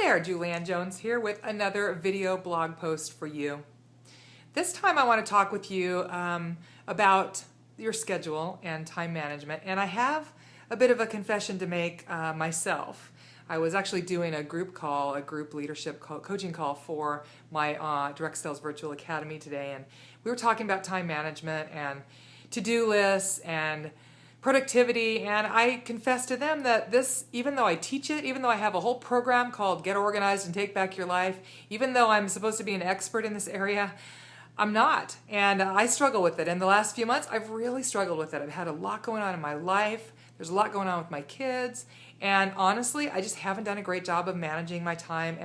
there, Julianne Jones here with another video blog post for you. This time I want to talk with you about your schedule and time management, and I have a bit of a confession to make myself. I was actually doing a group call, a group leadership coaching call for my Direct Sales Virtual Academy today, and we were talking about time management and to-do lists and productivity, and I confessed to them that this, even though I teach it, even though I have a whole program called Get Organized and Take Back Your Life, even though I'm supposed to be an expert in this area, I'm not, and I struggle with it. In the last few months, I've really struggled with it. I've had a lot going on in my life. There's a lot going on with my kids, and honestly, I just haven't done a great job of managing my time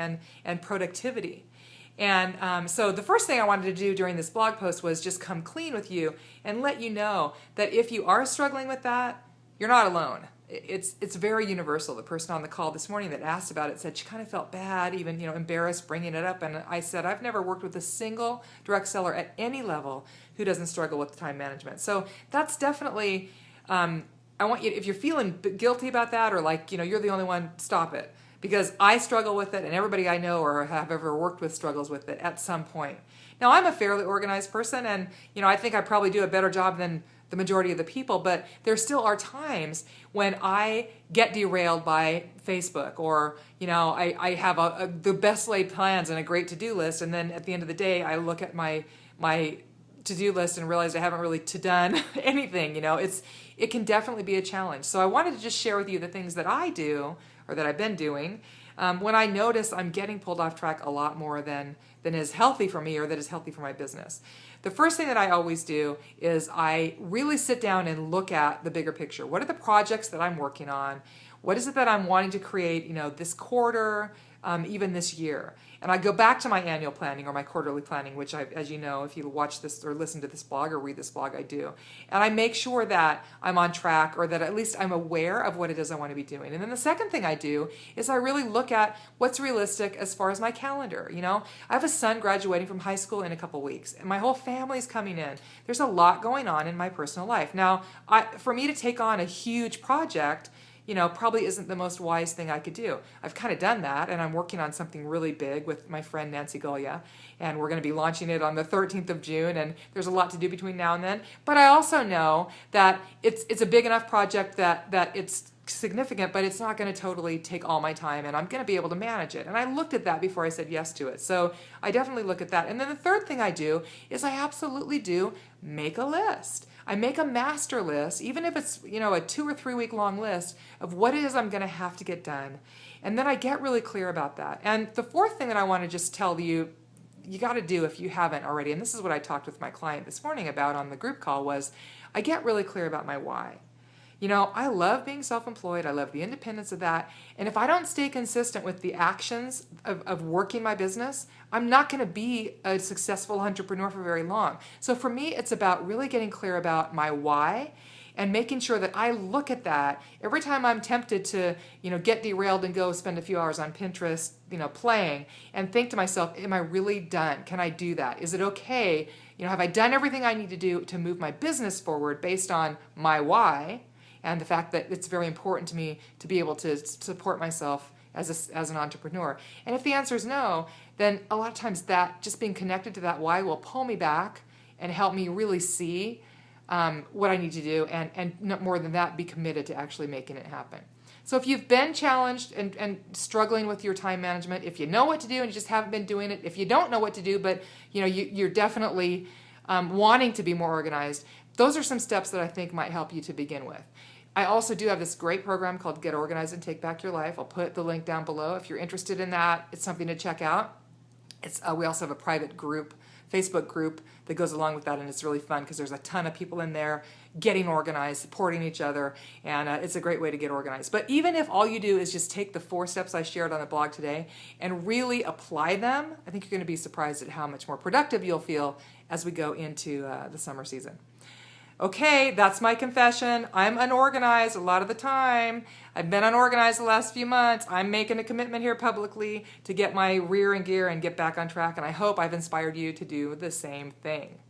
and productivity. And so the first thing I wanted to do during this blog post was just come clean with you and let you know that if you are struggling with that, you're not alone. It's very universal. The person on the call this morning that asked about it said she kind of felt bad, even embarrassed bringing it up. And I said, I've never worked with a single direct seller at any level who doesn't struggle with time management. So that's definitely, I want you, if you're feeling guilty about that or like, you're the only one, stop it. Because I struggle with it, and everybody I know or have ever worked with struggles with it at some point. Now, I'm a fairly organized person, and I think I probably do a better job than the majority of the people, but there still are times when I get derailed by Facebook, or I have the best laid plans and a great to-do list, and then at the end of the day, I look at my to-do list and realize I haven't really done anything. It can definitely be a challenge. So I wanted to just share with you the things that I do, or that I've been doing, when I notice I'm getting pulled off track a lot more than is healthy for me or that is healthy for my business. The first thing that I always do is I really sit down and look at the bigger picture. What are the projects that I'm working on? What is it that I'm wanting to create, this quarter, even this year? And I go back to my annual planning or my quarterly planning, which as you know, if you watch this or listen to this blog or read this blog, I do. And I make sure that I'm on track, or that at least I'm aware of what it is I want to be doing. And then the second thing I do is I really look at what's realistic as far as my calendar. I have a son graduating from high school in a couple weeks, and my whole family's coming in. There's a lot going on in my personal life. Now, for me to take on a huge project, probably isn't the most wise thing I could do. I've kind of done that, and I'm working on something really big with my friend Nancy Golia, and we're going to be launching it on the 13th of June, and there's a lot to do between now and then. But I also know that it's a big enough project that it's significant, but it's not going to totally take all my time, and I'm going to be able to manage it. And I looked at that before I said yes to it. So I definitely look at that. And then the third thing I do is I absolutely do make a list. I make a master list, even if it's, a 2 or 3 week long list of what it is I'm going to have to get done. And then I get really clear about that. And the fourth thing that I want to just tell you, you got to do if you haven't already, and this is what I talked with my client this morning about on the group call, was I get really clear about my why. I love being self-employed. I love the independence of that. And if I don't stay consistent with the actions of working my business, I'm not going to be a successful entrepreneur for very long. So for me, it's about really getting clear about my why and making sure that I look at that every time I'm tempted to, get derailed and go spend a few hours on Pinterest, playing, and think to myself, am I really done? Can I do that? Is it okay? Have I done everything I need to do to move my business forward based on my why? And the fact that it's very important to me to be able to support myself as an entrepreneur. And if the answer is no, then a lot of times that just being connected to that why will pull me back and help me really see what I need to do, and not more than that, be committed to actually making it happen. So if you've been challenged and struggling with your time management, if you know what to do and you just haven't been doing it, if you don't know what to do, but you're definitely wanting to be more organized, those are some steps that I think might help you to begin with. I also do have this great program called Get Organized and Take Back Your Life. I'll put the link down below. If you're interested in that, it's something to check out. We also have a private group, Facebook group, that goes along with that, and it's really fun because there's a ton of people in there getting organized, supporting each other, and it's a great way to get organized. But even if all you do is just take the 4 steps I shared on the blog today and really apply them, I think you're going to be surprised at how much more productive you'll feel as we go into the summer season. Okay, that's my confession. I'm unorganized a lot of the time. I've been unorganized the last few months. I'm making a commitment here publicly to get my rear in gear and get back on track, and I hope I've inspired you to do the same thing.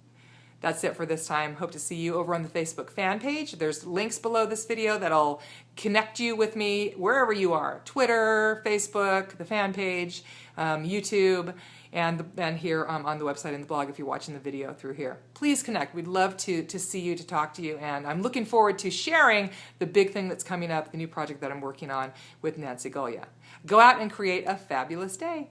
That's it for this time. Hope to see you over on the Facebook fan page. There's links below this video that'll connect you with me wherever you are. Twitter, Facebook, the fan page, YouTube, and here on the website and the blog if you're watching the video through here. Please connect. We'd love to see you, to talk to you, and I'm looking forward to sharing the big thing that's coming up, the new project that I'm working on with Nancy Gulya. Go out and create a fabulous day.